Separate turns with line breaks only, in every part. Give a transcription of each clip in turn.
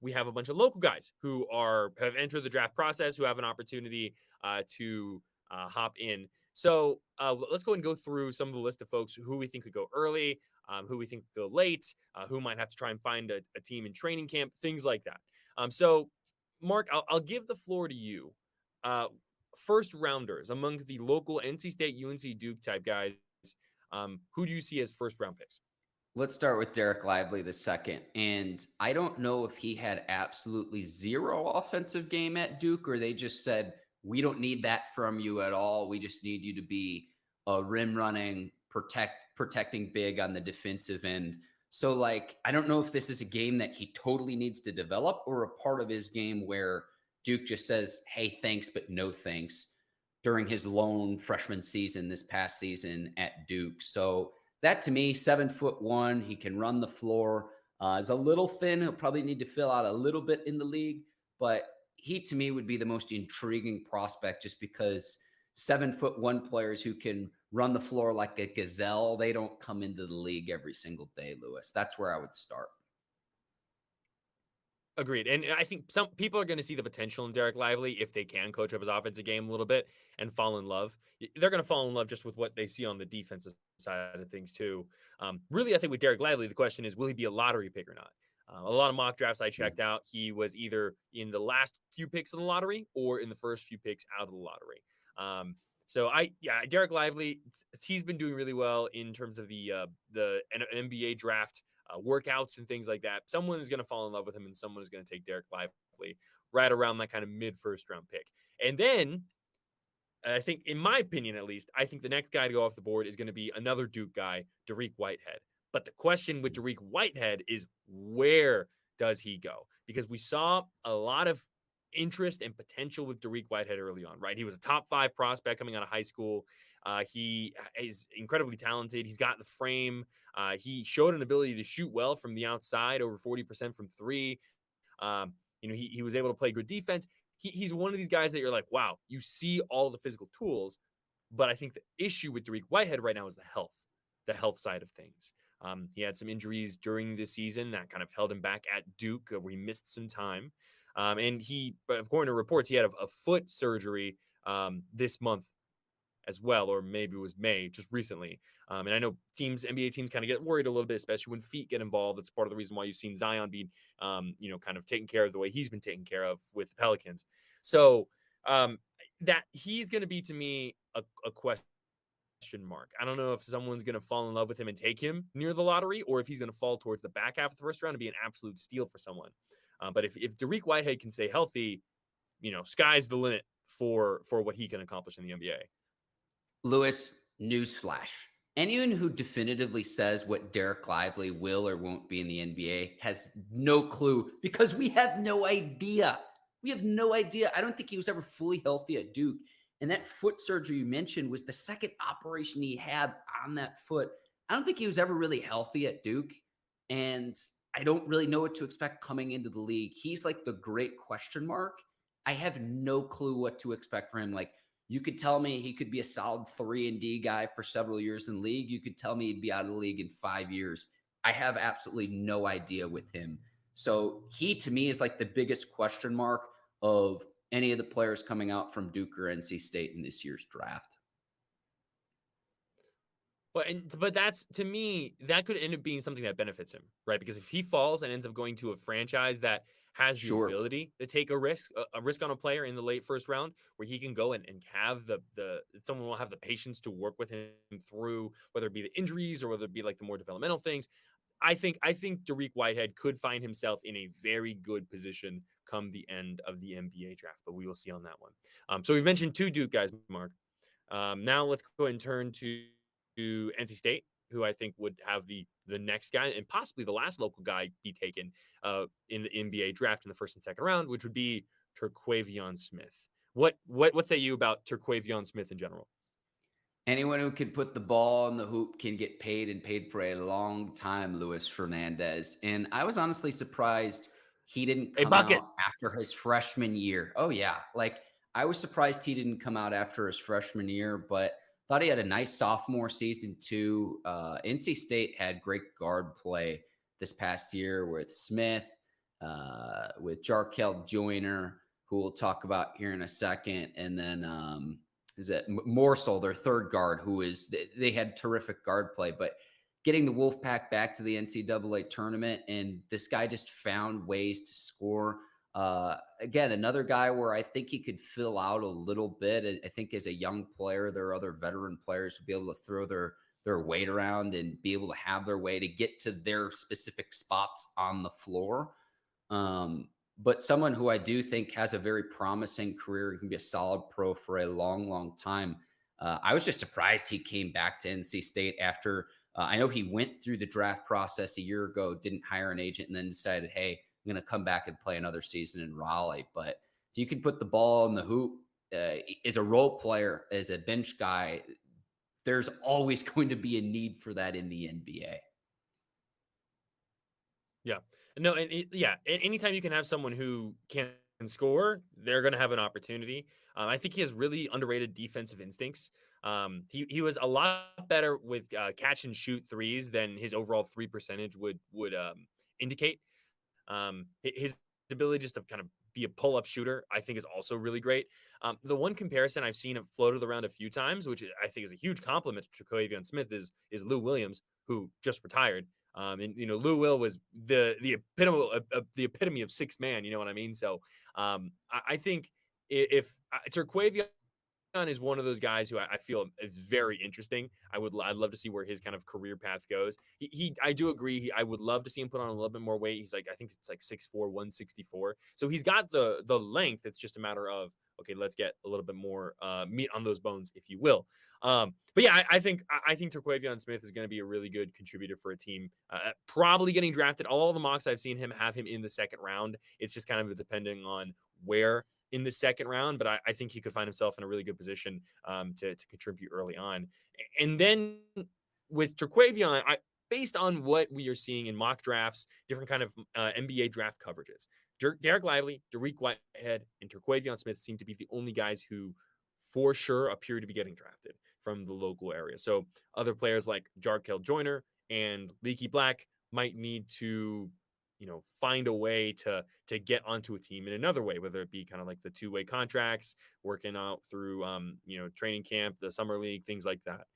we have a bunch of local guys who have entered the draft process, who have an opportunity to hop in. So let's go and go through some of the list of folks who we think could go early, who we think could go late, who might have to try and find a team in training camp, things like that. So, Mark, I'll give the floor to you. First rounders among the local NC State, UNC, Duke type guys. Who do you see as first round picks?
Let's start with Dereck Lively II. And I don't know if he had absolutely zero offensive game at Duke, or they just said, we don't need that from you at all. We just need you to be a rim running, protecting big on the defensive end. So, like, I don't know if this is a game that he totally needs to develop, or a part of his game where Duke just says, hey, thanks, but no thanks, during his lone freshman season this past season at Duke. So that, to me, 7'1", he can run the floor. Is a little thin. He'll probably need to fill out a little bit in the league, but he, to me, would be the most intriguing prospect, just because 7'1" players who can run the floor like a gazelle, they don't come into the league every single day, Lewis. That's where I would start.
Agreed. And I think some people are going to see the potential in Dereck Lively if they can coach up his offensive game a little bit and fall in love. They're going to fall in love just with what they see on the defensive side of things, too. Really, I think with Dereck Lively, the question is, will he be a lottery pick or not? A lot of mock drafts I checked out, he was either in the last few picks of the lottery or in the first few picks out of the lottery. Dereck Lively, he's been doing really well in terms of the NBA draft workouts and things like that. Someone is going to fall in love with him, and someone is going to take Dereck Lively right around that kind of mid-first round pick. And then I think, in my opinion at least, I think the next guy to go off the board is going to be another Duke guy, Dariq Whitehead. But the question with Dariq Whitehead is, where does he go? Because we saw a lot of interest and potential with Dariq Whitehead early on, right? He was a top 5 prospect coming out of high school. He is incredibly talented. He's got the frame. He showed an ability to shoot well from the outside, over 40% from 3. He was able to play good defense. He's one of these guys that you're like, wow, you see all the physical tools. But I think the issue with Dariq Whitehead right now is the health side of things. He had some injuries during this season that kind of held him back at Duke, where he missed some time. And according to reports, he had a foot surgery this month as well, or maybe it was May, just recently. And I know NBA teams kind of get worried a little bit, especially when feet get involved. That's part of the reason why you've seen Zion be, kind of taken care of the way he's been taken care of with the Pelicans. So that he's going to be, to me, a question mark. I don't know if someone's going to fall in love with him and take him near the lottery, or if he's going to fall towards the back half of the first round and be an absolute steal for someone. But if Dariq Whitehead can stay healthy, sky's the limit for what he can accomplish in the NBA.
Lewis, newsflash. Anyone who definitively says what Dereck Lively will or won't be in the NBA has no clue, because we have no idea. We have no idea. I don't think he was ever fully healthy at Duke. And that foot surgery you mentioned was the second operation he had on that foot. I don't think he was ever really healthy at Duke. And I don't really know what to expect coming into the league. He's like the great question mark. I have no clue what to expect for him. Like, you could tell me he could be a solid 3-and-D guy for several years in the league. You could tell me he'd be out of the league in 5 years. I have absolutely no idea with him. So he, to me, is like the biggest question mark of any of the players coming out from Duke or NC State in this year's draft.
But that's, to me, that could end up being something that benefits him, right? Because if he falls and ends up going to a franchise that has the ability to take a risk on a player in the late first round, where he can go and have someone will have the patience to work with him through, whether it be the injuries or whether it be like the more developmental things. I think Dariq Whitehead could find himself in a very good position come the end of the NBA draft, but we will see on that one. So we've mentioned 2 Duke guys, Mark. Now let's go and turn to NC State, who I think would have the next guy and possibly the last local guy be taken in the NBA draft in the first and second round, which would be Terquavion Smith. What say you about Terquavion Smith in general?
Anyone who can put the ball in the hoop can get paid, and paid for a long time, Luis Fernandez. And I was honestly surprised he didn't come out after his freshman year. Oh, yeah. Like, I was surprised he didn't come out after his freshman year, but thought he had a nice sophomore season too. NC State had great guard play this past year with Smith, with Jarkel Joyner, who we'll talk about here in a second, and then is it Morsel, their third guard, who is they had terrific guard play, but getting the Wolfpack back to the NCAA tournament, and this guy just found ways to score. Again, another guy where I think he could fill out a little bit. I think as a young player, there are other veteran players who be able to throw their weight around and be able to have their way to get to their specific spots on the floor. But someone who I do think has a very promising career, he can be a solid pro for a long, long time. I was just surprised he came back to NC State after I know he went through the draft process a year ago, didn't hire an agent, and then decided, hey, I'm going to come back and play another season in Raleigh. But if you can put the ball in the hoop as a role player, as a bench guy, there's always going to be a need for that in the NBA.
Yeah. No, and anytime you can have someone who can score, they're going to have an opportunity. I think he has really underrated defensive instincts. He was a lot better with catch and shoot threes than his overall three percentage would indicate. His ability just to kind of be a pull-up shooter, I think, is also really great. The one comparison I've seen it floated around a few times, which I think is a huge compliment to Terquavion Smith, is Lou Williams, who just retired. And Lou Will was the epitome of sixth man. You know what I mean? So I think if Terquavion is one of those guys who I feel is very interesting. I'd love to see where his kind of career path goes. I do agree. I would love to see him put on a little bit more weight. He's like, I think it's like 6'4", 164. So he's got the length. It's just a matter of, okay, let's get a little bit more meat on those bones, if you will. But yeah, I think Terquavion Smith is going to be a really good contributor for a team. Probably getting drafted. All the mocks I've seen him have him in the second round. It's just kind of depending on where in the second round, but I think he could find himself in a really good position to contribute early on. And then with Terquavion, based on what we are seeing in mock drafts, different kind of NBA draft coverages, Dereck Lively, Dariq Whitehead, and Terquavion Smith seem to be the only guys who for sure appear to be getting drafted from the local area. So other players like Jarkel Joyner and Leaky Black might need to find a way to get onto a team in another way, whether it be kind of like the two-way contracts, working out through training camp, the summer league, things like that.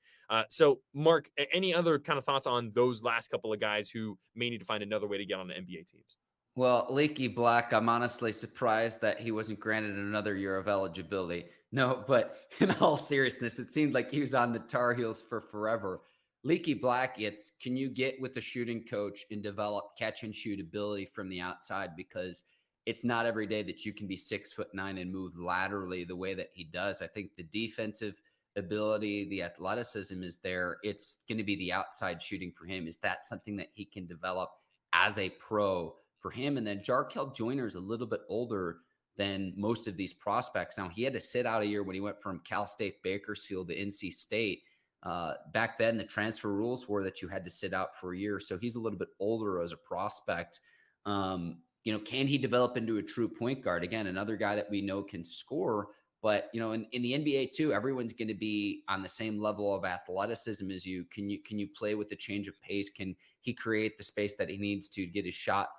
So Mark, any other kind of thoughts on those last couple of guys who may need to find another way to get on the NBA teams?
Well, Leaky Black, I'm honestly surprised that he wasn't granted another year of eligibility. No, but in all seriousness, it seemed like he was on the Tar Heels for forever. Leaky Black, it's can you get with a shooting coach and develop catch and shoot ability from the outside, because it's not every day that you can be 6'9" and move laterally the way that he does. I think the defensive ability, the athleticism is there. It's going to be the outside shooting for him. Is that something that he can develop as a pro for him? And then Jarkel Joyner is a little bit older than most of these prospects. Now, he had to sit out a year when he went from Cal State Bakersfield to NC State. Back then, the transfer rules were that you had to sit out for a year. So he's a little bit older as a prospect. Can he develop into a true point guard? Again, another guy that we know can score. But, in the NBA too, everyone's going to be on the same level of athleticism as you. Can you play with the change of pace? Can he create the space that he needs to get his shot?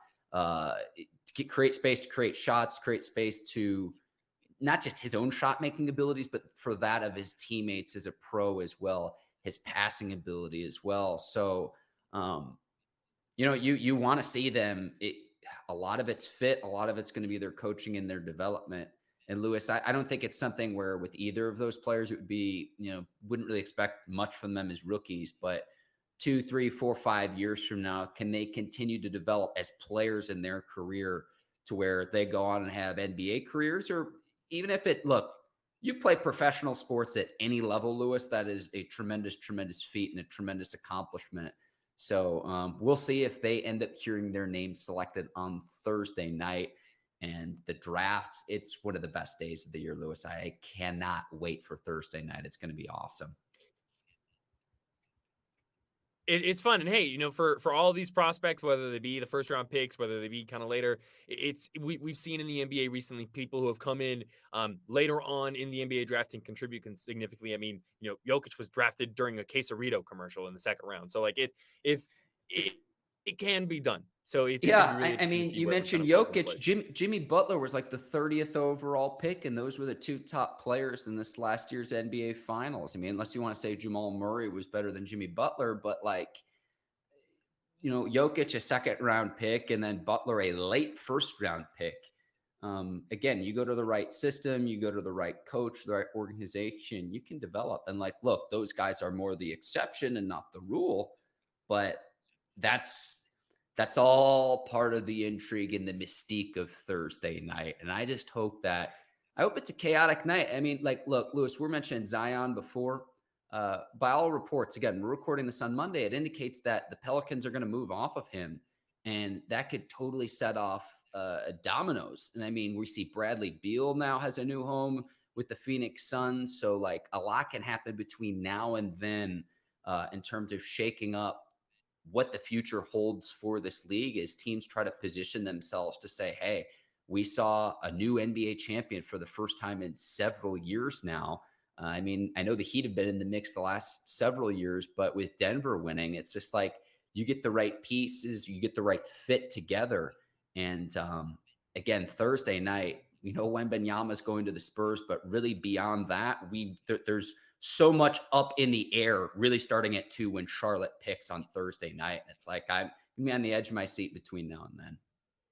Create space to create shots, create space to not just his own shot making abilities, but for that of his teammates as a pro as well, his passing ability as well. So, you want to see them. A lot of it's fit. A lot of it's going to be their coaching and their development. And Lewis, I don't think it's something where with either of those players, it would be, wouldn't really expect much from them as rookies, but 2, 3, 4, 5 years from now, can they continue to develop as players in their career to where they go on and have NBA careers? Or even if you play professional sports at any level, Lewis, that is a tremendous, tremendous feat and a tremendous accomplishment. So we'll see if they end up hearing their name selected on Thursday night. And the draft, it's one of the best days of the year, Lewis. I cannot wait for Thursday night. It's going to be awesome.
It's fun. And hey, for all of these prospects, whether they be the first round picks, whether they be kind of later, we've seen in the NBA recently people who have come in later on in the NBA draft and contribute significantly. I mean, Jokic was drafted during a Quesarito commercial in the second round. So like if it can be done. So it's going to
Yeah,
be really
I
interesting to
mean,
see
you
where this kind
mentioned
of falls into
Jokic.
place.
Jimmy Butler was like the 30th overall pick, and those were the two top players in this last year's NBA Finals. I mean, unless you want to say Jamal Murray was better than Jimmy Butler, but like, Jokic a second round pick, and then Butler a late first round pick. Again, you go to the right system, you go to the right coach, the right organization, you can develop. And like, look, those guys are more the exception and not the rule, but that's all part of the intrigue and the mystique of Thursday night. And I hope it's a chaotic night. I mean, like, look, Lewis, we're mentioning Zion before. By all reports, again, we're recording this on Monday. It indicates that the Pelicans are going to move off of him, and that could totally set off dominoes. And I mean, we see Bradley Beal now has a new home with the Phoenix Suns. So, like, a lot can happen between now and then in terms of shaking up what the future holds for this league as teams try to position themselves to say, hey, we saw a new NBA champion for the first time in several years now. I mean, I know the Heat have been in the mix the last several years, but with Denver winning, it's just like you get the right pieces, you get the right fit together. And again, Thursday night, Wembanyama is going to the Spurs, but really beyond that, there's so much up in the air, really starting at 2 when Charlotte picks on Thursday night. And it's like I'm going to be on the edge of my seat between now and then.